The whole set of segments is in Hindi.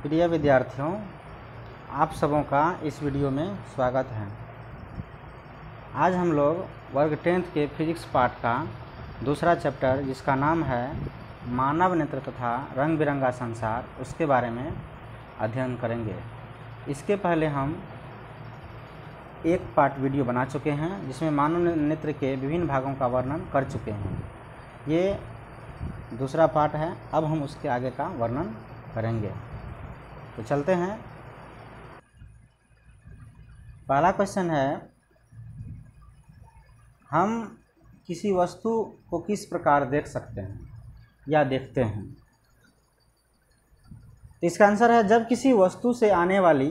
प्रिय विद्यार्थियों, आप सबों का इस वीडियो में स्वागत है। आज हम लोग वर्ग 10th के फिजिक्स पार्ट का दूसरा चैप्टर, जिसका नाम है मानव नेत्र तथा रंग बिरंगा संसार, उसके बारे में अध्ययन करेंगे। इसके पहले हम एक पार्ट वीडियो बना चुके हैं जिसमें मानव नेत्र के विभिन्न भागों का वर्णन कर चुके हैं। ये दूसरा पार्ट है। अब हम उसके आगे का वर्णन करेंगे। तो चलते हैं। पहला क्वेश्चन है, हम किसी वस्तु को किस प्रकार देख सकते हैं या देखते हैं? तो इसका आंसर है, जब किसी वस्तु से आने वाली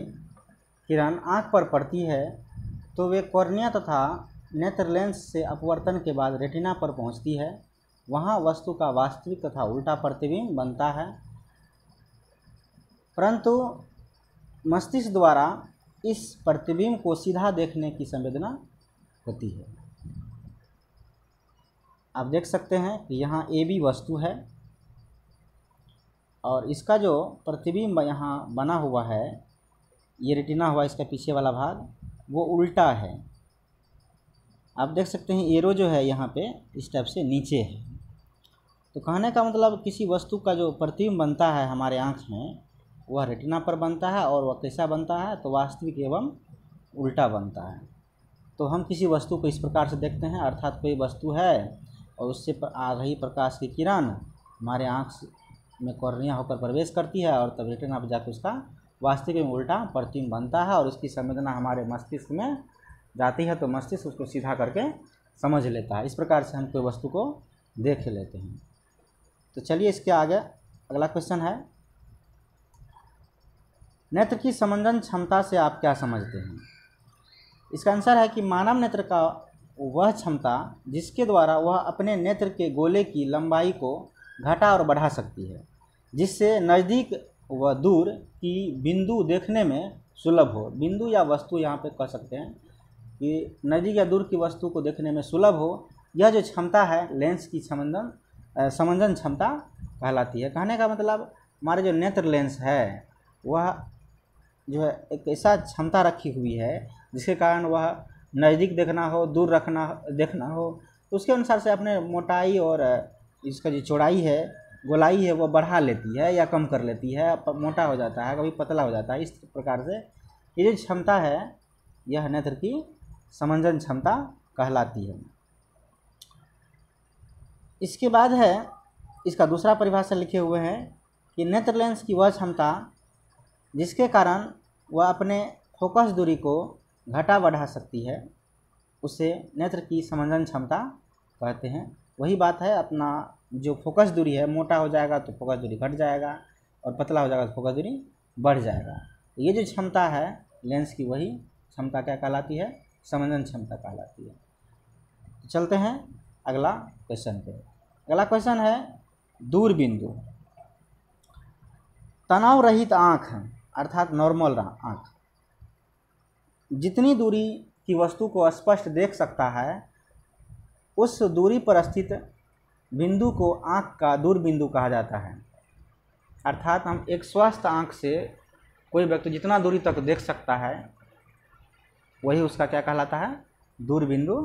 किरण आँख पर पड़ती है तो वे कॉर्निया तथा नेत्र लेंस से अपवर्तन के बाद रेटिना पर पहुंचती है। वहां वस्तु का वास्तविक तथा उल्टा प्रतिबिंब बनता है, परंतु मस्तिष्क द्वारा इस प्रतिबिंब को सीधा देखने की संवेदना होती है। आप देख सकते हैं कि यहाँ AB वस्तु है और इसका जो प्रतिबिंब यहाँ बना हुआ है, ये रेटिना हुआ, इसका पीछे वाला भाग वो उल्टा है। आप देख सकते हैं एरो जो है यहाँ पे इस टाइप से नीचे है। तो कहने का मतलब, किसी वस्तु का जो प्रतिबिंब बनता है हमारे आँख में, वह रेटिना पर बनता है और वह कैसा बनता है, तो वास्तविक एवं उल्टा बनता है। तो हम किसी वस्तु को इस प्रकार से देखते हैं, अर्थात कोई वस्तु है और उससे आ रही प्रकाश की किरण हमारे आँख में कॉर्निया होकर प्रवेश करती है और तब रेटिना पर जाकर उसका वास्तविक एवं उल्टा प्रतिबिंब बनता है और उसकी संवेदना हमारे मस्तिष्क में जाती है, तो मस्तिष्क उसको सीधा करके समझ लेता है। इस प्रकार से हम कोई वस्तु को देख लेते हैं। तो चलिए इसके आगे अगला क्वेश्चन है, नेत्र की समंजन क्षमता से आप क्या समझते हैं? इसका आंसर है कि मानव नेत्र का वह क्षमता जिसके द्वारा वह अपने नेत्र के गोले की लंबाई को घटा और बढ़ा सकती है, जिससे नज़दीक व दूर की बिंदु देखने में सुलभ हो। बिंदु या वस्तु यहाँ पे कह सकते हैं कि नज़दीक या दूर की वस्तु को देखने में सुलभ हो। यह जो क्षमता है लेंस की समंजन क्षमता कहलाती है। कहने का मतलब, हमारे जो नेत्र लेंस है वह जो है एक ऐसा क्षमता रखी हुई है जिसके कारण वह नज़दीक देखना हो, दूर देखना हो, तो उसके अनुसार से अपने मोटाई और इसका जो चौड़ाई है, गोलाई है, वो बढ़ा लेती है या कम कर लेती है। मोटा हो जाता है, कभी पतला हो जाता है। इस प्रकार से ये जो क्षमता है, यह नेत्र की समंजन क्षमता कहलाती है। इसके बाद है, इसका दूसरा परिभाषा लिखे हुए हैं कि नेत्र लेंस की वह क्षमता जिसके कारण वह अपने फोकस दूरी को घटा बढ़ा सकती है, उसे नेत्र की समंजन क्षमता कहते हैं। वही बात है, अपना जो फोकस दूरी है, मोटा हो जाएगा तो फोकस दूरी घट जाएगा और पतला हो जाएगा तो फोकस दूरी बढ़ जाएगा। ये जो क्षमता है लेंस की, वही क्षमता क्या कहलाती है? समंजन क्षमता कहलाती है। तो चलते हैं अगला क्वेश्चन पे। अगला क्वेश्चन है, दूरबिंदु। तनाव रहित आँख अर्थात नॉर्मल आँख जितनी दूरी की वस्तु को स्पष्ट देख सकता है, उस दूरी पर स्थित बिंदु को आँख का दूरबिंदु कहा जाता है। अर्थात हम एक स्वस्थ आँख से कोई व्यक्ति जितना दूरी तक देख सकता है, वही उसका क्या कहलाता है? दूरबिंदु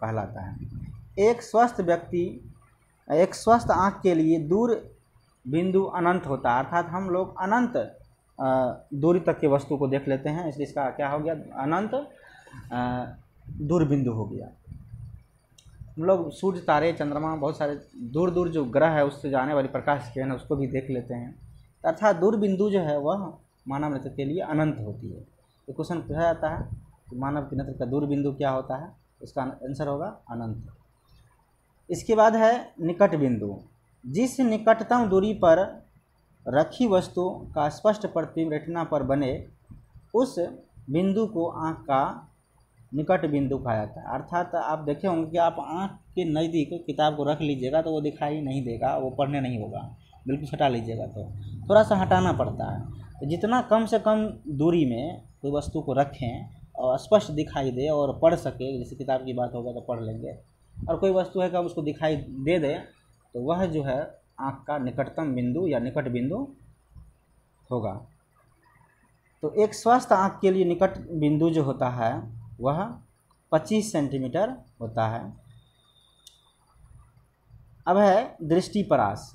कहलाता है। एक स्वस्थ आँख के लिए दूर बिंदु अनंत होता है, अर्थात हम लोग अनंत दूरी तक की वस्तु को देख लेते हैं, इसलिए इसका क्या हो गया? अनंत दूरबिंदु हो गया। हम लोग सूर्य, तारे, चंद्रमा, बहुत सारे दूर दूर जो ग्रह है उससे जाने वाली प्रकाश किरण है उसको भी देख लेते हैं। अर्थात दूरबिंदु जो है वह मानव नेत्र के लिए अनंत होती है। तो क्वेश्चन पूछा जाता है कि मानव के नेत्र का दूरबिंदु क्या होता है? इसका आंसर होगा अनंत। इसके बाद है निकट बिंदु। जिस निकटतम दूरी पर रखी वस्तु का स्पष्ट प्रतिबिंब रेटिना पर बने, उस बिंदु को आँख का निकट बिंदु कहा जाता है। अर्थात आप देखे होंगे कि आप आँख के नज़दीक किताब को रख लीजिएगा तो वो दिखाई नहीं देगा, वो पढ़ने नहीं होगा। बिल्कुल हटा लीजिएगा तो थोड़ा सा हटाना पड़ता है। तो जितना कम से कम दूरी में कोई वस्तु को रखें और स्पष्ट दिखाई दे और पढ़ सके, जैसे किताब की बात होगा तो पढ़ लेंगे, और कोई वस्तु है कि हम उसको दिखाई दे दें, तो वह जो है आँख का निकटतम बिंदु या निकट बिंदु होगा। तो एक स्वस्थ आँख के लिए निकट बिंदु जो होता है वह 25 सेंटीमीटर होता है। अब है दृष्टिपरास।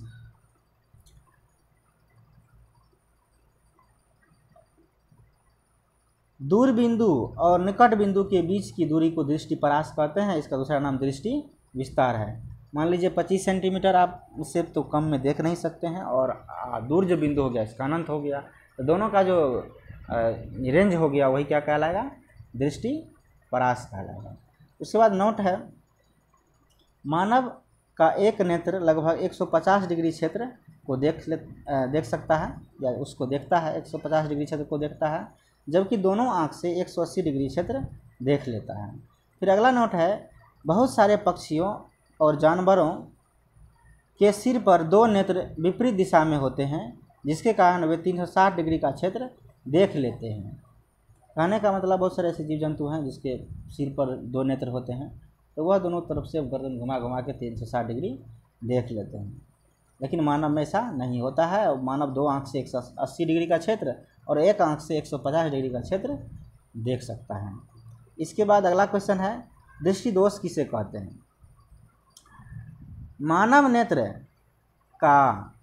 दूर बिंदु और निकट बिंदु के बीच की दूरी को दृष्टिपरास कहते हैं। इसका दूसरा नाम दृष्टि विस्तार है। मान लीजिए 25 सेंटीमीटर आप उससे तो कम में देख नहीं सकते हैं, और दूर जो बिंदु हो गया इसका अनंत हो गया, तो दोनों का जो रेंज हो गया वही क्या कहलाएगा, दृष्टिपरास कहलाएगा। उसके बाद नोट है, मानव का एक नेत्र लगभग 150 डिग्री क्षेत्र को देख सकता है या उसको देखता है, 150 डिग्री क्षेत्र को देखता है, जबकि दोनों आँख से 180 डिग्री क्षेत्र देख लेता है। फिर अगला नोट है, बहुत सारे पक्षियों और जानवरों के सिर पर दो नेत्र विपरीत दिशा में होते हैं, जिसके कारण वे 360 डिग्री का क्षेत्र देख लेते हैं। कहने का मतलब बहुत सारे ऐसे जीव जंतु हैं जिसके सिर पर दो नेत्र होते हैं, तो वह दोनों तरफ से गर्दन घुमा घुमा के 360 डिग्री देख लेते हैं। लेकिन मानव में ऐसा नहीं होता है। मानव दो आँख से 180 डिग्री का क्षेत्र और एक आँख से 150 डिग्री का क्षेत्र देख सकता है। इसके बाद अगला क्वेश्चन है, दृष्टि दोष किसे कहते हैं। मानव नेत्र का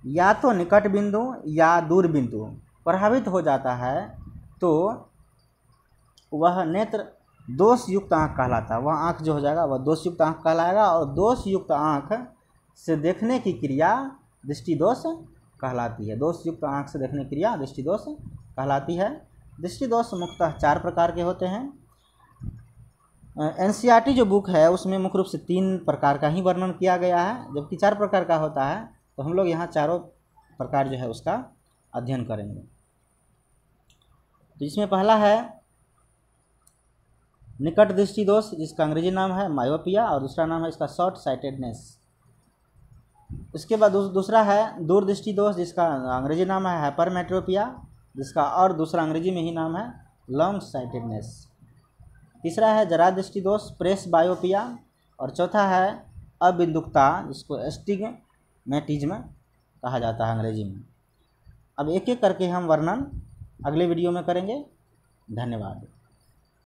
या तो निकट बिंदु या दूर बिंदु प्रभावित हो जाता है तो वह नेत्र दोष युक्त आँख कहलाता है। वह आँख जो हो जाएगा वह दोष युक्त आँख कहलाएगा, और दोष युक्त आँख से देखने की क्रिया दृष्टि दोष कहलाती है। दोष युक्त आँख से देखने की क्रिया दृष्टि दोष कहलाती है। दृष्टि दोष मुख्यतः 4 प्रकार के होते हैं। एनसीईआरटी जो बुक है उसमें मुख्य रूप से 3 प्रकार का ही वर्णन किया गया है, जबकि 4 प्रकार का होता है। तो हम लोग यहाँ चारों प्रकार जो है उसका अध्ययन करेंगे। तो इसमें पहला है निकट दृष्टि दोष, जिसका अंग्रेजी नाम है मायोपिया, और दूसरा नाम है इसका शॉर्ट साइटेडनेस। उसके बाद दूसरा है दूर दृष्टि दोष, जिसका अंग्रेजी नाम है हाइपरमेट्रोपिया, जिसका और दूसरा अंग्रेजी में ही नाम है लॉन्ग साइटेडनेस। तीसरा है जरा दृष्टि दोष प्रेस बायोपिया, और चौथा है अबिंदुकता, जिसको एस्टिग्मेटिज्म कहा जाता है अंग्रेजी में। अब एक एक करके हम वर्णन अगले वीडियो में करेंगे। धन्यवाद।